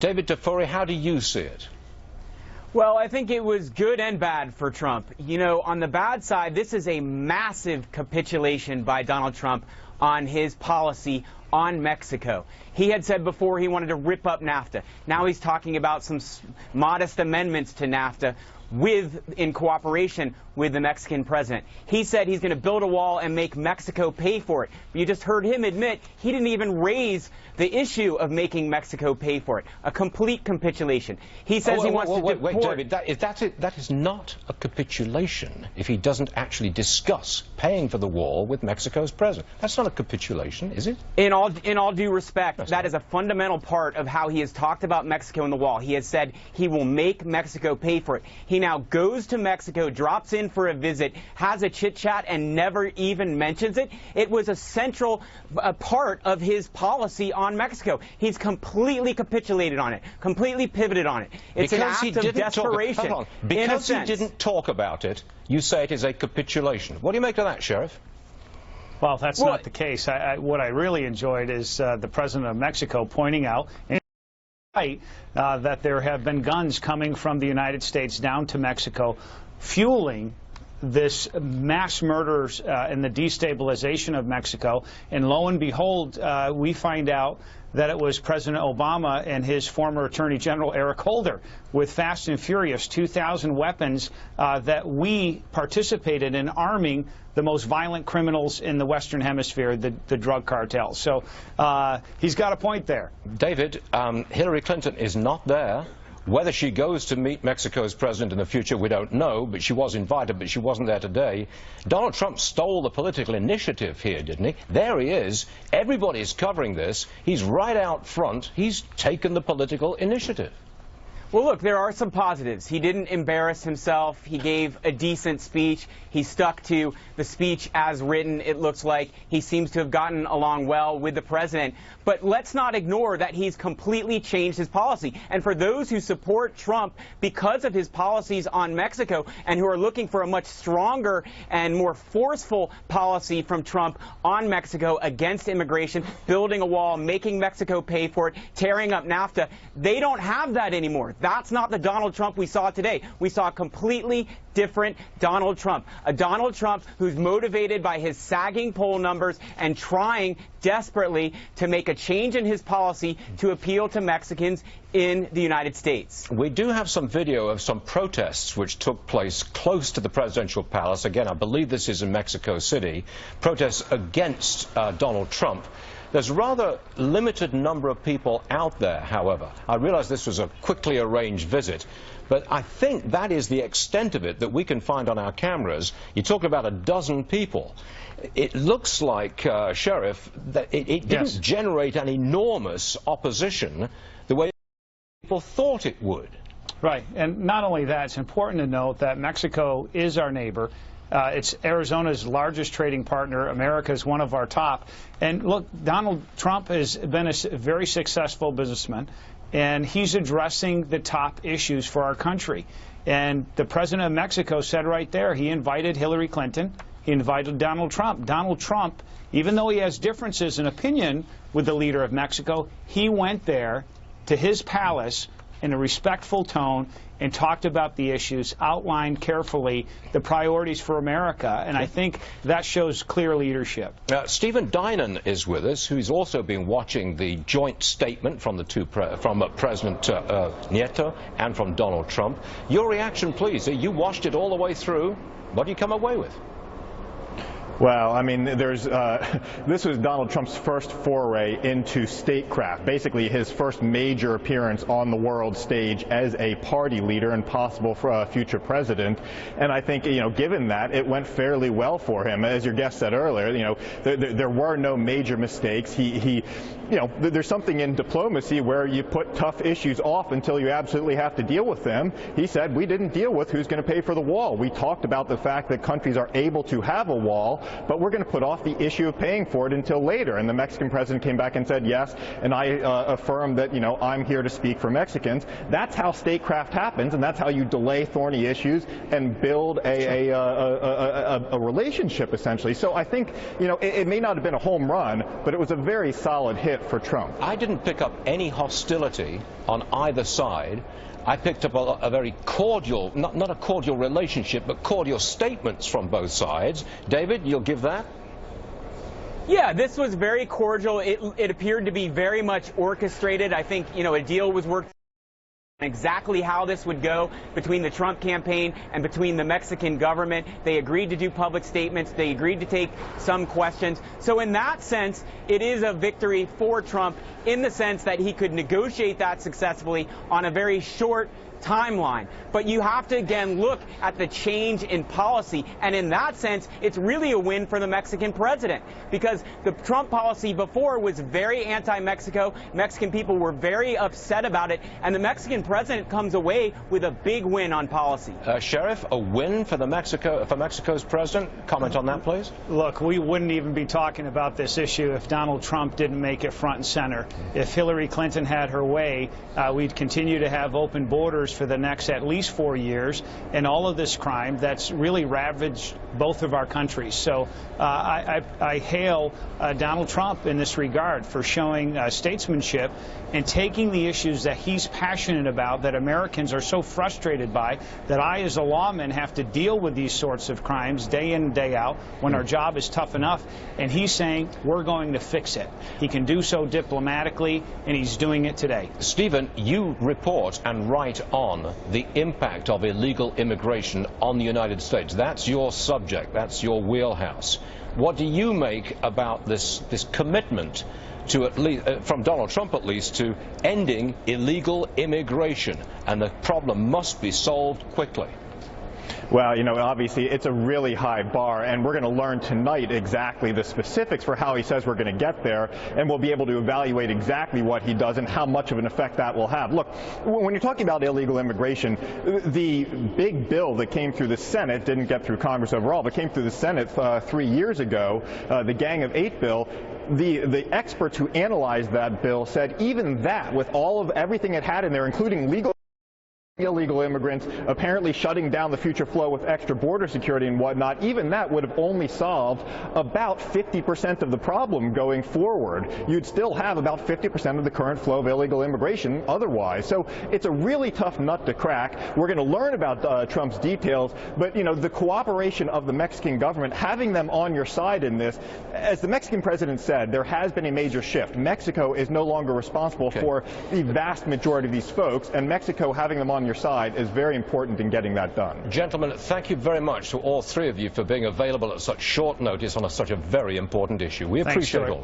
David Tafuri, how do you see it? Well, I think it was good and bad for Trump. You know, on the bad side, this is a massive capitulation by Donald Trump on his policy on Mexico. He had said before he wanted to rip up NAFTA. Now he's talking about some modest amendments to NAFTA in cooperation with the Mexican president. He said he's going to build a wall and make Mexico pay for it. But you just heard him admit he didn't even raise the issue of making Mexico pay for it. A complete capitulation. He says he wants to deport. Wait, David, that is not a capitulation if he doesn't actually discuss paying for the wall with Mexico's president. That's not a capitulation, is it? In all due respect, that is a fundamental part of how he has talked about Mexico and the wall. He has said he will make Mexico pay for it. He now goes to Mexico, drops in for a visit, has a chit-chat, and never even mentions it. It was a central part of his policy on Mexico. He's completely capitulated on it, completely pivoted on it. It's an act of desperation. Because he didn't talk about it, you say it is a capitulation. What do you make of that, Sheriff? Well, that's not the case. What I really enjoyed is the president of Mexico pointing out that there have been guns coming from the United States down to Mexico, fueling this mass murders and the destabilization of Mexico. And lo and behold, we find out that it was President Obama and his former Attorney General Eric Holder with Fast and Furious 2,000 weapons that we participated in arming the most violent criminals in the Western Hemisphere, the drug cartels. So he's got a point there. David, Hillary Clinton is not there. Whether she goes to meet Mexico's president in the future, we don't know, but she was invited, but she wasn't there today. Donald Trump stole the political initiative here, didn't he? There he is. Everybody's covering this. He's right out front. He's taken the political initiative. Well, look, there are some positives. He didn't embarrass himself. He gave a decent speech. He stuck to the speech as written, it looks like. He seems to have gotten along well with the president. But let's not ignore that he's completely changed his policy. And for those who support Trump because of his policies on Mexico and who are looking for a much stronger and more forceful policy from Trump on Mexico against immigration, building a wall, making Mexico pay for it, tearing up NAFTA, they don't have that anymore. That's not the Donald Trump we saw today. We saw a completely different Donald Trump. A Donald Trump who's motivated by his sagging poll numbers and trying desperately to make a change in his policy to appeal to Mexicans in the United States. We do have some video of some protests which took place close to the presidential palace. Again, I believe this is in Mexico City. Protests against Donald Trump. There's a rather limited number of people out there, however. I realize this was a quickly arranged visit, but I think that is the extent of it that we can find on our cameras. You talk about a dozen people. It looks like, Sheriff, that it didn't generate an enormous opposition the way people thought it would. Right, and not only that, it's important to note that Mexico is our neighbor. It's Arizona's largest trading partner. America is one of our top. And look, Donald Trump has been a very successful businessman, and he's addressing the top issues for our country. And the president of Mexico said right there, he invited Hillary Clinton, he invited Donald Trump. Donald Trump, even though he has differences in opinion with the leader of Mexico, he went there to his palace in a respectful tone and talked about the issues, outlined carefully the priorities for America, and I think that shows clear leadership. Stephen Dinan is with us, who's also been watching the joint statement from the from President Nieto and from Donald Trump. Your reaction, please. You watched it all the way through. What do you come away with? Well, I mean, this was Donald Trump's first foray into statecraft, basically his first major appearance on the world stage as a party leader and possible for a future president. And I think, given that, it went fairly well for him. As your guest said earlier, there were no major mistakes. There's something in diplomacy where you put tough issues off until you absolutely have to deal with them. He said, we didn't deal with who's going to pay for the wall. We talked about the fact that countries are able to have a wall, but we're going to put off the issue of paying for it until later. And the Mexican president came back and said yes, and I affirmed that, I'm here to speak for Mexicans. That's how statecraft happens, and that's how you delay thorny issues and build a relationship, essentially. So I think, it may not have been a home run, but it was a very solid hit for Trump. I didn't pick up any hostility on either side. I picked up a very cordial, not a cordial relationship, but cordial statements from both sides. David, you'll give that? Yeah, this was very cordial. It appeared to be very much orchestrated. I think, a deal was worked exactly how this would go between the Trump campaign and between the Mexican government. They agreed to do public statements. They agreed to take some questions. So in that sense, it is a victory for Trump in the sense that he could negotiate that successfully on a very short timeline. But you have to, again, look at the change in policy. And in that sense, it's really a win for the Mexican president, because the Trump policy before was very anti-Mexico. Mexican people were very upset about it. And the Mexican president comes away with a big win on policy. Sheriff, a win for Mexico's president? Comment on that, please. Look, we wouldn't even be talking about this issue if Donald Trump didn't make it front and center. If Hillary Clinton had her way, we'd continue to have open borders for the next at least 4 years, and all of this crime that's really ravaged both of our countries. So I hail Donald Trump in this regard for showing statesmanship and taking the issues that he's passionate about, that Americans are so frustrated by, that I as a lawman have to deal with these sorts of crimes day in and day out when our job is tough enough, and he's saying we're going to fix it. He can do so diplomatically, and he's doing it today. Stephen, you report and write on the impact of illegal immigration on the United States. That's your subject. That's your wheelhouse. What do you make about this commitment to, at least from Donald Trump at least, to ending illegal immigration? And the problem must be solved quickly. Well, obviously it's a really high bar, and we're going to learn tonight exactly the specifics for how he says we're going to get there, and we'll be able to evaluate exactly what he does and how much of an effect that will have. Look, when you're talking about illegal immigration, the big bill that came through the Senate didn't get through Congress overall, but came through the Senate 3 years ago, the Gang of Eight bill. The experts who analyzed that bill said even that, with all of everything it had in there, including illegal immigrants, apparently shutting down the future flow with extra border security and whatnot, even that would have only solved about 50% of the problem going forward. You'd still have about 50% of the current flow of illegal immigration otherwise. So it's a really tough nut to crack. We're going to learn about Trump's details, but the cooperation of the Mexican government, having them on your side in this, as the Mexican president said, there has been a major shift. Mexico is no longer responsible for the vast majority of these folks, and Mexico having them on your side is very important in getting that done. Gentlemen, thank you very much to all three of you for being available at such short notice on such a very important issue. We appreciate all.